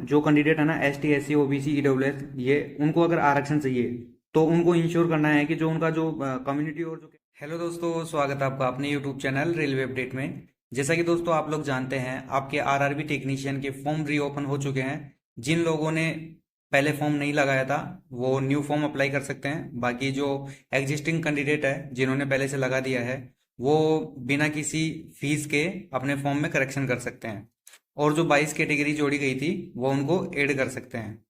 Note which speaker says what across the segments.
Speaker 1: जो कैंडिडेट है ना ST SC OBC EWS, ये उनको अगर आरक्षण चाहिए तो उनको इंश्योर करना है कि जो उनका जो कम्युनिटी और जो। हेलो दोस्तों, स्वागत है आपका अपने यूट्यूब चैनल रेलवे अपडेट में। जैसा कि दोस्तों आप लोग जानते हैं, आपके आरआरबी टेक्नीशियन के फॉर्म रीओपन हो चुके हैं। जिन लोगों ने पहले फॉर्म नहीं लगाया था वो न्यू फॉर्म अप्लाई कर सकते हैं। बाकी जो एग्जिस्टिंग कैंडिडेट है जिन्होंने पहले से लगा दिया है वो बिना किसी फीस के अपने फॉर्म में करेक्शन कर सकते हैं। और जो 22 कैटेगरी जोड़ी गई थी वो उनको ऐड कर सकते हैं।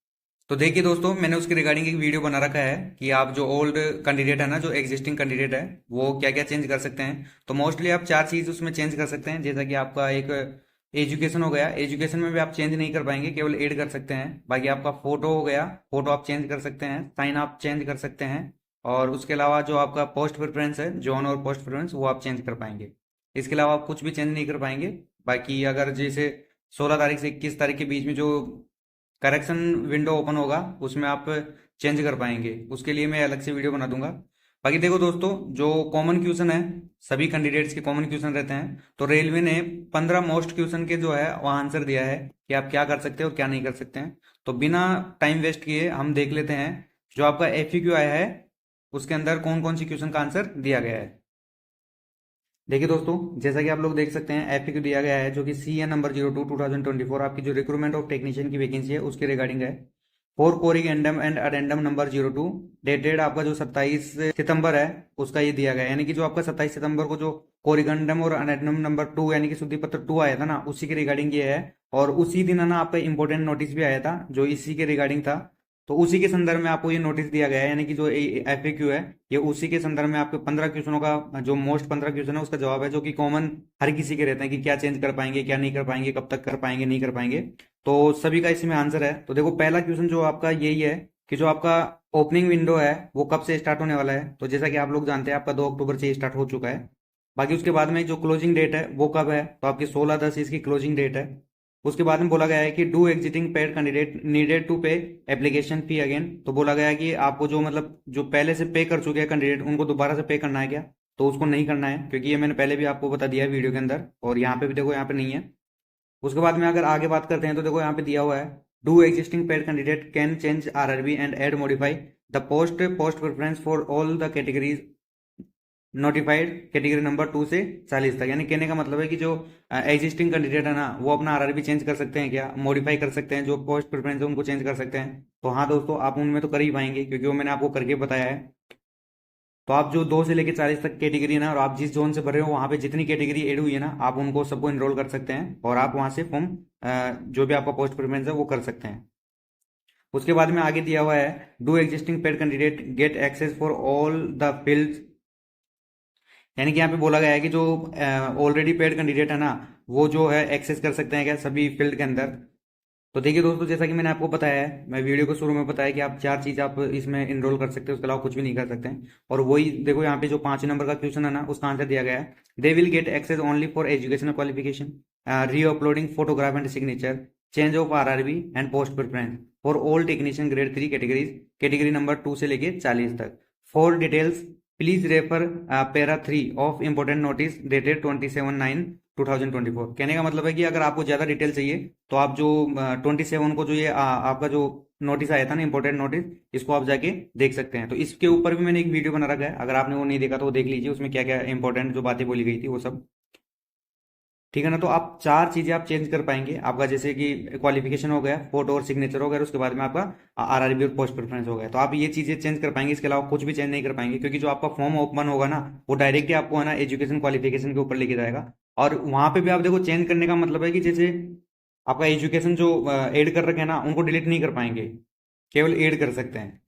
Speaker 1: तो देखिए दोस्तों, मैंने उसके रिगार्डिंग एक वीडियो बना रखा है कि आप जो ओल्ड कैंडिडेट है ना, जो एग्जिस्टिंग कैंडिडेट है, वो क्या क्या चेंज कर सकते हैं। तो मोस्टली आप चार चीज उसमें चेंज कर सकते हैं। जैसा कि आपका एक एजुकेशन हो गया, एजुकेशन में भी आप चेंज नहीं कर पाएंगे, केवल ऐड कर सकते हैं। बाकी आपका फोटो हो गया, फोटो आप चेंज कर सकते हैं, साइन आप चेंज कर सकते हैं। और उसके अलावा जो आपका पोस्ट प्रेफरेंस है, जॉन और पोस्ट प्रेफरेंस, वो आप चेंज कर पाएंगे। इसके अलावा आप कुछ भी चेंज नहीं कर पाएंगे। बाकी अगर जैसे 16 तारीख से 21 तारीख के बीच में जो करेक्शन विंडो ओपन होगा उसमें आप चेंज कर पाएंगे, उसके लिए मैं अलग से वीडियो बना दूंगा। बाकी देखो दोस्तों, जो कॉमन क्वेश्चन है, सभी कैंडिडेट्स के कॉमन क्वेश्चन रहते हैं। तो रेलवे ने 15 मोस्ट क्वेश्चन के जो है वहाँ आंसर दिया है कि आप क्या कर सकते हैं और क्या नहीं कर सकते हैं। तो बिना टाइम वेस्ट किए हम देख लेते हैं जो आपका FAQ आया है उसके अंदर कौन कौन सी क्वेश्चन का आंसर दिया गया है। देखिए दोस्तों, जैसा कि आप लोग देख सकते हैं, FAQ दिया गया है जो कि CN नंबर 02/2024 आपकी जो रिक्रूटमेंट ऑफ टेक्नीशियन की वैकेंसी है उसके रिगार्डिंग है। For corrigendum and addendum number 02, dated आपका जो 27 सितंबर है उसका ये दिया गया है। यानी कि जो आपका 27 सितंबर को जो कोरिगेंडम और अडेंडम नंबर 2 यानी कि शुद्धि पत्र 2 आया था ना, उसी के रिगार्डिंग ये है। और उसी दिन है ना आपका इंपॉर्टेंट नोटिस भी आया था जो इसी के रिगार्डिंग था। तो उसी के संदर्भ में आपको ये नोटिस दिया गया है। यानी कि जो FAQ है ये उसी के संदर्भ में आपके 15 क्वेश्चनों का जो मोस्ट 15 क्वेश्चन है उसका जवाब है, जो कि कॉमन हर किसी के रहते हैं कि क्या चेंज कर पाएंगे, क्या नहीं कर पाएंगे, कब तक कर पाएंगे, नहीं कर पाएंगे। तो सभी का इसमें आंसर है। तो देखो, पहला क्वेश्चन जो आपका यही है कि जो आपका ओपनिंग विंडो है वो कब से स्टार्ट होने वाला है। तो जैसा कि आप लोग जानते हैं आपका 2 अक्टूबर से स्टार्ट हो चुका है। बाकी उसके बाद में जो क्लोजिंग डेट है वो कब है, तो आपकी 16/10 इसकी क्लोजिंग डेट है। उसके बाद में बोला गया है कि do existing paid candidate needed to pay application fee again. तो बोला गया है कि आपको जो मतलब जो पहले से पे कर चुके हैं कैंडिडेट उनको दोबारा से पे करना है क्या। तो उसको नहीं करना है, क्योंकि ये मैंने पहले भी आपको बता दिया है वीडियो के अंदर, और यहाँ पे भी देखो, यहाँ पे नहीं है। उसके बाद में अगर आगे बात करते हैं तो देखो यहाँ पे दिया हुआ है, do existing paid candidate can change RRB and add modify the post preference for all the categories notified category number 2 से 40 तक। यानी कहने का मतलब है कि जो एग्जिस्टिंग कैंडिडेट है ना वो अपना RRB चेंज कर सकते हैं क्या, मॉडिफाई कर सकते हैं, जो पोस्ट प्रेफरेंस है उनको चेंज कर सकते हैं। तो हाँ दोस्तों, आप उनमें तो कर ही पाएंगे क्योंकि वो मैंने आपको करके बताया है। तो आप जो 2 से लेकर 40 तक कैटेगरी है ना, और आप जिस जोन से भर रहे हो वहां पे जितनी कैटेगरी एड हुई है ना, आप उनको सबको एनरोल कर सकते हैं और आप वहां से फॉर्म जो भी आपका पोस्ट प्रेफरेंस है वो कर सकते हैं। उसके बाद में आगे दिया हुआ है, do existing paid candidate get access for all the field. यानी कि यहाँ पे बोला गया है कि जो ऑलरेडी पेड कैंडिडेट है ना वो जो है एक्सेस कर सकते हैं क्या सभी फील्ड के अंदर। तो देखिए दोस्तों, जैसा कि मैंने आपको बताया है, मैं वीडियो को शुरू में बताया कि आप चार चीज आप इसमें इनरोल कर सकते हैं, उसके अलावा कुछ भी नहीं कर सकते हैं। और वही देखो, यहाँ पे जो 5 नंबर का क्वेश्चन है ना उसका आंसर दिया गया है, they will get access only for educational qualification, re uploading photograph and signature, change of RRB and post preference for all technician grade 3 categories, category number 2 से लेके 40 तक। For details please refer para 3 of important notice dated 27/9/2024। कहने का मतलब है कि अगर आपको ज्यादा डिटेल चाहिए तो आप जो 27 को जो ये आपका जो नोटिस आया था ना, इंपॉर्टेंट नोटिस, इसको आप जाके देख सकते हैं। तो इसके ऊपर भी मैंने एक वीडियो बना रखा है, अगर आपने वो नहीं देखा तो वो देख लीजिए, उसमें क्या क्या इंपॉर्टेंट जो बातें बोली गई थी वो सब। ठीक है ना। तो आप चार चीजें आप चेंज कर पाएंगे, आपका जैसे कि क्वालिफिकेशन हो गया, फोटो और सिग्नेचर हो गया, उसके बाद में आपका RRB और पोस्ट प्रेफरेंस हो गया। तो आप ये चीजें चेंज कर पाएंगे, इसके अलावा कुछ भी चेंज नहीं कर पाएंगे, क्योंकि जो आपका फॉर्म ओपन होगा ना वो डायरेक्टली आपको है ना एजुकेशन क्वालिफिकेशन के ऊपर लेके जाएगा। और वहां पे भी आप देखो, चेंज करने का मतलब है कि जैसे आपका एजुकेशन जो ऐड कर रखे हैं ना उनको डिलीट नहीं कर पाएंगे, केवल ऐड कर सकते हैं।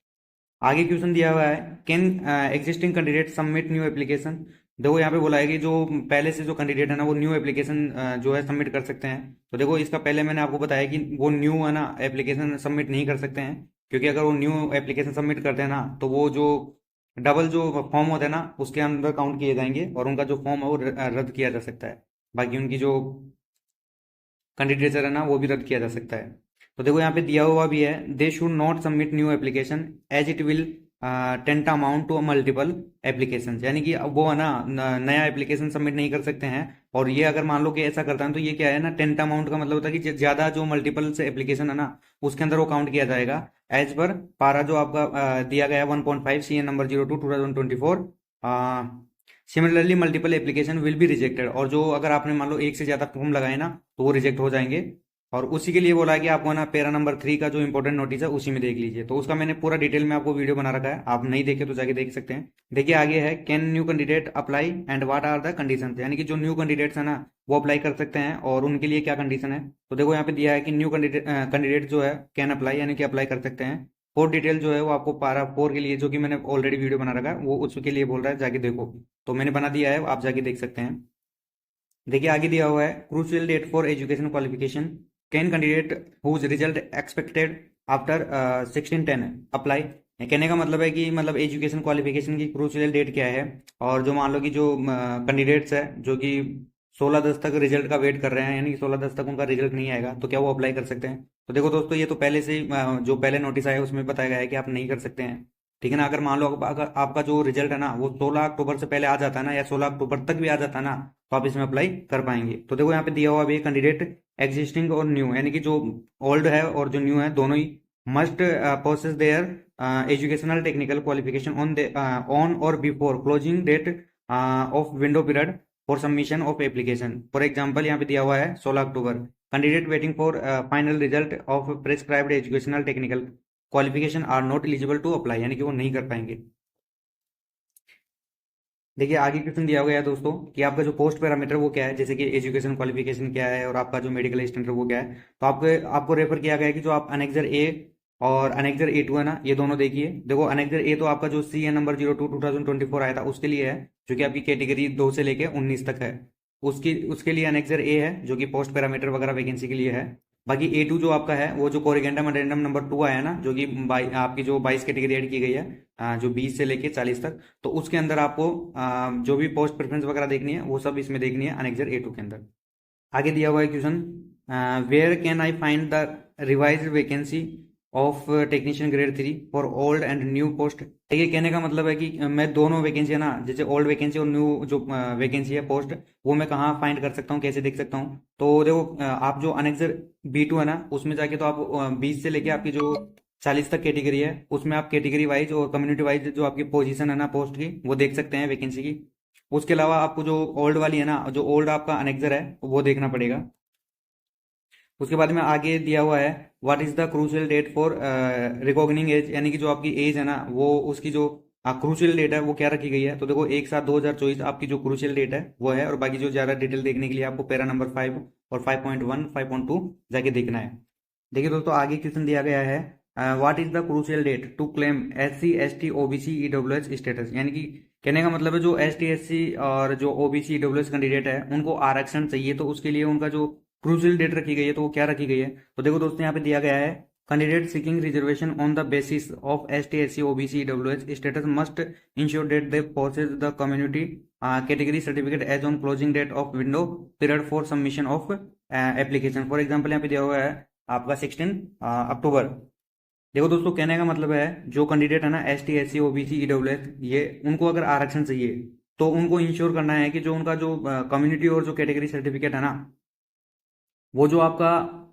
Speaker 1: आगे क्वेश्चन दिया हुआ है, can existing candidate submit new application. देखो यहाँ पे बोला है कि जो पहले से जो कैंडिडेट है ना वो न्यू एप्लीकेशन जो है सबमिट कर सकते हैं। तो देखो, इसका पहले मैंने आपको बताया कि वो न्यू है ना एप्लीकेशन सबमिट नहीं कर सकते हैं, क्योंकि अगर वो न्यू एप्लीकेशन सबमिट करते हैं ना तो वो जो डबल जो फॉर्म होता है ना उसके अंदर काउंट किए जाएंगे और उनका जो फॉर्म है वो रद्द किया जा सकता है। बाकी उनकी जो कैंडिडेचर है ना वो भी रद्द किया जा सकता है। तो देखो यहाँ पे दिया हुआ भी है, they should not submit new application as it will tantamount to multiple application, यानी कि वो है ना नया एप्लीकेशन सबमिट नहीं कर सकते हैं। और ये अगर मान लो कि ऐसा करता है तो ये क्या है ना, टेंट अमाउंट का मतलब होता है कि ज्यादा जो मल्टीपल से एप्लीकेशन है ना उसके अंदर वो काउंट किया जाएगा एज पर पारा जो आपका दिया गया है 1.5 CN number 02/2024। Similarly multiple application will be rejected, और जो अगर आपने मान लो एक से ज्यादा फॉर्म लगाए ना तो वो रिजेक्ट हो जाएंगे। और उसी के लिए बोला है कि आपको ना पैरा नंबर 3 का जो इंपॉर्टेंट नोटिस है उसी में देख लीजिए। तो उसका मैंने पूरा डिटेल में आपको वीडियो बना रखा है, आप नहीं देखे तो जाके देख सकते हैं। देखिए आगे है, can new candidate apply and what are the condition, यानी कि जो न्यू कैंडिडेट्स है ना वो अप्लाई कर सकते हैं और उनके लिए क्या कंडीशन है। तो देखो यहाँ पे दिया है कि न्यू कैंडिडेट जो है कैन अप्लाई, यानी कि अप्लाई कर सकते हैं। और डिटेल जो है वो आपको पारा 4 के लिए, जो कि मैंने ऑलरेडी वीडियो बना रखा है, वो उसके लिए बोल रहा है जाके देखो। तो मैंने बना दिया है, आप जाके देख सकते हैं। देखिए आगे दिया हुआ है, crucial date for education qualification, can candidate whose result expected after 16/10 apply. कहने का मतलब है कि मतलब एजुकेशन क्वालिफिकेशन की क्रूशियल डेट क्या है, और जो मान लो कि जो कैंडिडेट्स है जो कि 16/10 तक रिजल्ट का वेट कर रहे हैं, यानी कि 16/10 तक उनका रिजल्ट नहीं आएगा, तो क्या वो अप्लाई कर सकते हैं। तो देखो दोस्तों, ये तो पहले से ही जो पहले नोटिस आया उसमें बताया गया है कि आप नहीं कर सकते हैं। ठीक है ना। अगर मान लो अगर आपका जो रिजल्ट है ना वो 16 अक्टूबर से पहले आ जाता है ना, या 16 अक्टूबर तक भी आ जाता है ना, तो आप इसमें अप्लाई कर पाएंगे। तो देखो यहाँ पे दिया हुआ भी कैंडिडेट एग्जिस्टिंग और न्यू, यानी कि जो ओल्ड है और जो न्यू है दोनों ही must possess their educational technical qualification on or before closing date of window period for submission of application. For example यहाँ पे दिया हुआ है 16 अक्टूबर, candidate waiting for final result of prescribed educational technical qualification are not eligible to apply, यानी कि वो नहीं कर पाएंगे। देखिए आगे क्वेश्चन दिया गया है दोस्तों कि आपका जो पोस्ट पैरामीटर वो क्या है, जैसे कि एजुकेशन क्वालिफिकेशन क्या है और आपका जो मेडिकल स्टैंडर्ड वो क्या है। तो आपको आपको रेफर किया गया है कि जो आप अनेक्जर ए और अनेक्जर A2 है ना, ये दोनों देखिए। देखो अनेक्जर ए तो आपका जो CN नंबर 02/2024 आया था उसके लिए है, जो कि आपकी कैटेगरी 2 से लेके 19 तक है। उसकी उसके लिए अनेक्जर ए है जो कि पोस्ट पैरामीटर वगैरह वैकेंसी के लिए है। बाकी A2 जो आपका है वो जो कोरिगेंडम अडेंडम नंबर 2 आया ना, जो कि आपकी जो 22 कैटेगरी ऐड की गई है, जो 20 से लेके 40 तक, तो उसके अंदर आपको जो भी पोस्ट प्रेफरेंस वगैरह देखनी है वो सब इसमें देखनी है अनेक्जर A2 के अंदर। आगे दिया हुआ है question, where can I find the revise vacancy of technician grade 3 for old and new post. ये कहने का मतलब है कि मैं दोनों वैकेंसी है ना, जैसे ओल्ड वैकेंसी और न्यू जो वैकेंसी है पोस्ट, वो मैं कहाँ फाइंड कर सकता हूँ, कैसे देख सकता हूँ। तो देखो आप जो अनेक्जर B2 है ना उसमें जाके तो आप 20 से लेके आपकी जो 40 तक कैटेगरी है उसमें आप कैटेगरी वाइज और कम्युनिटी वाइज जो आपकी पोजीशन है ना पोस्ट की वो देख सकते हैं वैकेंसी की। उसके अलावा आपको जो ओल्ड वाली है ना, जो ओल्ड आपका अनेक्जर है वो देखना पड़ेगा। उसके बाद में आगे दिया हुआ है, what is the crucial date for reckoning age, यानी कि जो आपकी एज है ना वो उसकी जो क्रूशियल डेट है वो क्या रखी गई है। तो देखो 1/7/2024 आपकी जो क्रूशियल डेट है वो है, और बाकी जो ज्यादा डिटेल देखने के लिए आपको पैरा नंबर 5 और 5.1 5.2 जाके देखना है। देखिए दोस्तों आगे क्वेश्चन दिया गया है, what is the crucial date to claim SC ST OBC EWS status, यानी कि कहने का मतलब है जो ST SC और जो OBC EWS कैंडिडेट है उनको आरक्षण चाहिए, तो उसके लिए उनका जो क्रूशियल डेट रखी गई है तो वो क्या रखी गई है। तो देखो दोस्तों यहाँ पे दिया गया है, candidate seeking reservation on the basis of ST SC OBC EWS status must ensure that they possess the community category certificate as on closing date of window period for submission of application. For example यहाँ पे दिया हुआ है आपका 16 अक्टूबर। देखो दोस्तों कहने का मतलब है जो कैंडिडेट है ना ST SC OBC EWS, ये उनको अगर आरक्षण चाहिए तो उनको इंश्योर करना है कि जो उनका जो कम्युनिटी और जो कैटेगरी सर्टिफिकेट है ना वो जो आपका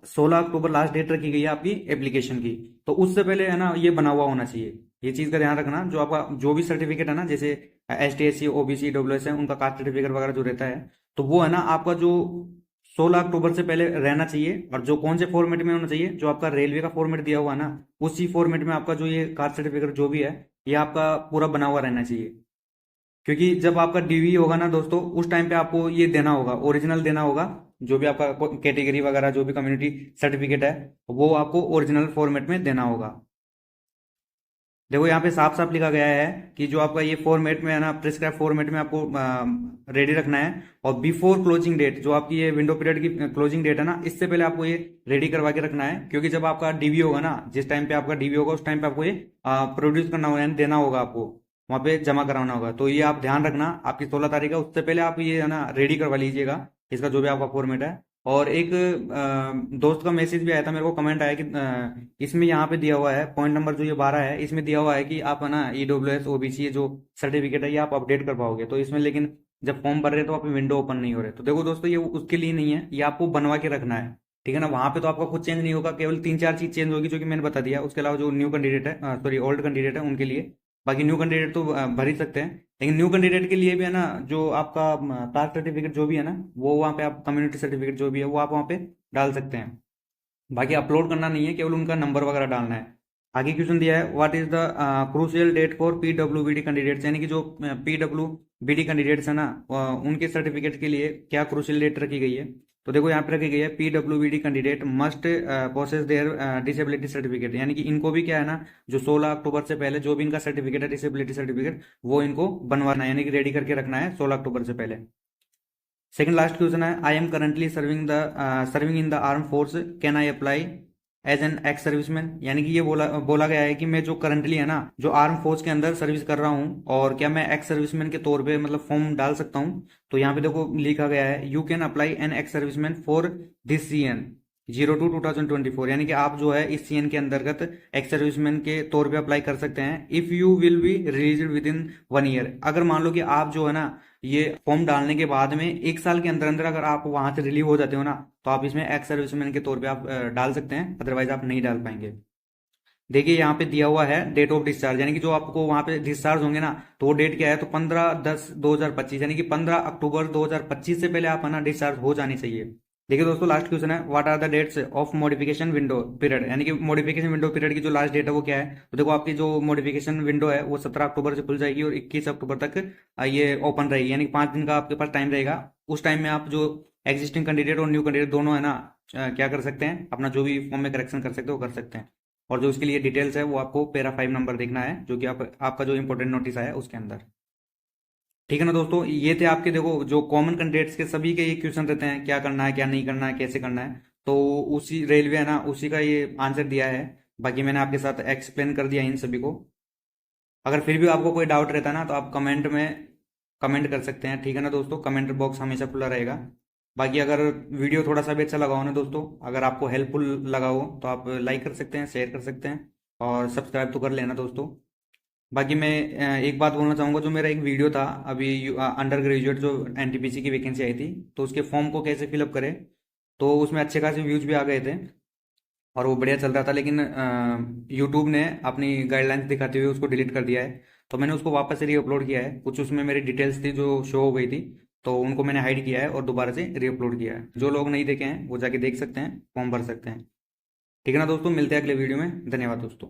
Speaker 1: 16 अक्टूबर लास्ट डेट रखी गई है आपकी एप्लीकेशन की, तो उससे पहले है ना ये बना हुआ होना चाहिए। ये चीज का ध्यान रखना, जो आपका जो भी सर्टिफिकेट है ना, जैसे ST SC OBC EWS है उनका कास्ट सर्टिफिकेट वगैरह जो रहता है, तो वो है ना आपका जो 16 अक्टूबर से पहले रहना चाहिए। और जो कौन से फॉर्मेट में होना चाहिए, जो आपका रेलवे का फॉर्मेट दिया हुआ है ना उसी फॉर्मेट में आपका जो ये कास्ट सर्टिफिकेट जो भी है ये आपका पूरा बना हुआ रहना चाहिए। क्योंकि जब आपका DV होगा ना दोस्तों उस टाइम पे आपको ये देना होगा, ओरिजिनल देना होगा, जो भी आपका कैटेगरी वगैरह जो भी कम्युनिटी सर्टिफिकेट है वो आपको ओरिजिनल फॉर्मेट में देना होगा। देखो यहाँ पे साफ साफ लिखा गया है कि जो आपका ये फॉर्मेट में है ना प्रिस्क्राइब फॉर्मेट में आपको रेडी रखना है, और बिफोर क्लोजिंग डेट जो आपकी ये विंडो पीरियड की क्लोजिंग डेट है ना इससे पहले आपको ये रेडी करवा के रखना है। क्योंकि जब आपका DV होगा ना, जिस टाइम पे आपका DV होगा उस टाइम पे आपको ये प्रोड्यूस करना होगा, यानी देना होगा, आपको वहां पे जमा कराना होगा। तो ये आप ध्यान रखना, आपकी 16 तारीख है उससे पहले आप ये है ना रेडी करवा लीजिएगा इसका जो भी आपका फॉर्मेट है। और एक दोस्त का मैसेज भी आया था मेरे को, कमेंट आया कि इसमें यहाँ पे दिया हुआ है पॉइंट नंबर जो ये 12 है, इसमें दिया हुआ है कि आप है ना ईडब्ल्यूएस ओबीसी जो सर्टिफिकेट है ये आप अपडेट कर पाओगे। तो इसमें लेकिन जब फॉर्म भर रहे हैं तो आप विंडो ओपन नहीं हो रहे। तो देखो दोस्तों, ये उसके लिए नहीं है, ये आपको बनवा के रखना है, ठीक है ना। वहां पे तो आपका कुछ चेंज नहीं होगा, केवल 3-4 चीज चेंज होगी जो कि मैंने बता दिया। उसके अलावा जो न्यू कैंडिडेट है, सॉरी ओल्ड कैंडिडेट है उनके लिए, बाकी न्यू कैंडिडेट तो भर ही सकते हैं। लेकिन न्यू कैंडिडेट के लिए भी है ना, जो आपका कास्ट सर्टिफिकेट जो भी है ना, वो वहाँ पे आप कम्युनिटी सर्टिफिकेट जो भी है वो आप वहाँ पे डाल सकते हैं। बाकी अपलोड करना नहीं है, केवल उनका नंबर वगैरह डालना है। आगे क्वेश्चन दिया है, what is the crucial date for पीडब्ल्यूबीडी कैंडिडेट्स, यानी कि जो पीडब्ल्यूबीडी कैंडिडेट्स है ना, उनके सर्टिफिकेट के लिए क्या क्रूशियल डेट रखी गई है। तो देखो यहाँ पे रखी गई है, पीडब्ल्यूबीडी candidate must process their disability certificate, यानी कि इनको भी क्या है ना, जो 16 अक्टूबर से पहले जो भी इनका सर्टिफिकेट है डिसेबिलिटी सर्टिफिकेट, वो इनको बनवाना है, यानी कि रेडी करके रखना है 16 अक्टूबर से पहले। सेकंड लास्ट क्वेश्चन है, I am currently serving in the arm force, can I apply as an ex serviceman, यानी कि ये बोला बोला गया है कि मैं जो करंटली है ना, जो आर्म फोर्स के अंदर सर्विस कर रहा हूँ, और क्या मैं एक्स सर्विसमैन के तौर पे मतलब फॉर्म डाल सकता हूँ। तो यहाँ पे देखो लिखा गया है, you can apply N ex serviceman for this CN 02/2024, यानी कि आप जो है इस सीएन के अंतर्गत एक्स सर्विसमैन के तौर पे अप्लाई कर सकते हैं। If you will be release with in 1 year, अगर मान लो कि आप जो है ना ये फॉर्म डालने के बाद में 1 साल के अंदर अंदर अगर आप वहां से रिलीव हो जाते हो ना, तो आप इसमें एक्स सर्विसमैन के तौर पे आप डाल सकते हैं, अदरवाइज आप नहीं डाल पाएंगे। देखिए यहाँ पे दिया हुआ है डेट ऑफ डिस्चार्ज, यानी कि जो आपको वहां पे डिस्चार्ज होंगे ना, तो वो डेट क्या है, तो 15/10/2025, यानी कि 15 अक्टूबर 2025 से पहले आप है ना डिस्चार्ज हो जानी चाहिए। देखिए दोस्तों, लास्ट क्वेश्चन है, what are the dates of modification window period, यानी कि मॉडिफिकेशन विंडो पीरियड की जो लास्ट डेट है वो क्या है। तो देखो आपकी जो मॉडिफिकेशन विंडो है वो 17 अक्टूबर से खुल जाएगी और 21 अक्टूबर तक ये ओपन रहेगी, यानी कि 5 दिन का आपके पास टाइम रहेगा। उस टाइम में आप जो एग्जिस्टिंग कैंडिडेट और न्यू कैंडिडेट दोनों है ना, क्या कर सकते हैं, अपना जो भी फॉर्म में करेक्शन कर सकते हो कर सकते हैं। और जो उसके लिए डिटेल्स है वो आपको पैरा 5 नंबर देखना है, जो कि आपका जो इंपॉर्टेंट नोटिस आया है उसके अंदर। ठीक है ना दोस्तों, ये थे आपके देखो जो कॉमन कैंडिडेट्स के सभी के ये क्वेश्चन रहते हैं, क्या करना है क्या नहीं करना है कैसे करना है। तो उसी रेलवे है ना उसी का ये आंसर दिया है। बाकी मैंने आपके साथ एक्सप्लेन कर दिया इन सभी को। अगर फिर भी आपको कोई डाउट रहता है ना, तो आप कमेंट में कमेंट कर सकते हैं, ठीक है ना दोस्तों, कमेंट बॉक्स हमेशा खुला रहेगा। बाकी अगर वीडियो थोड़ा सा भी अच्छा लगा हो ना दोस्तों, अगर आपको हेल्पफुल लगा हो तो आप लाइक कर सकते हैं, शेयर कर सकते हैं, और सब्सक्राइब तो कर लेना दोस्तों। बाकी मैं एक बात बोलना चाहूँगा, जो मेरा एक वीडियो था अभी अंडर ग्रेजुएट जो एनटीपीसी की वैकेंसी आई थी, तो उसके फॉर्म को कैसे फिलअप करें, तो उसमें अच्छे खासे व्यूज भी आ गए थे और वो बढ़िया चल रहा था। लेकिन यूट्यूब ने अपनी गाइडलाइंस दिखाते हुए उसको डिलीट कर दिया है। तो मैंने उसको वापस से रीअपलोड किया है, कुछ उसमें मेरी डिटेल्स थी जो शो हो गई थी, तो उनको मैंने हाइड किया है और दोबारा से रीअपलोड किया है। जो लोग नहीं देखे हैं वो जाके देख सकते हैं, फॉर्म भर सकते हैं। ठीक है ना दोस्तों, मिलते हैं अगले वीडियो में, धन्यवाद दोस्तों।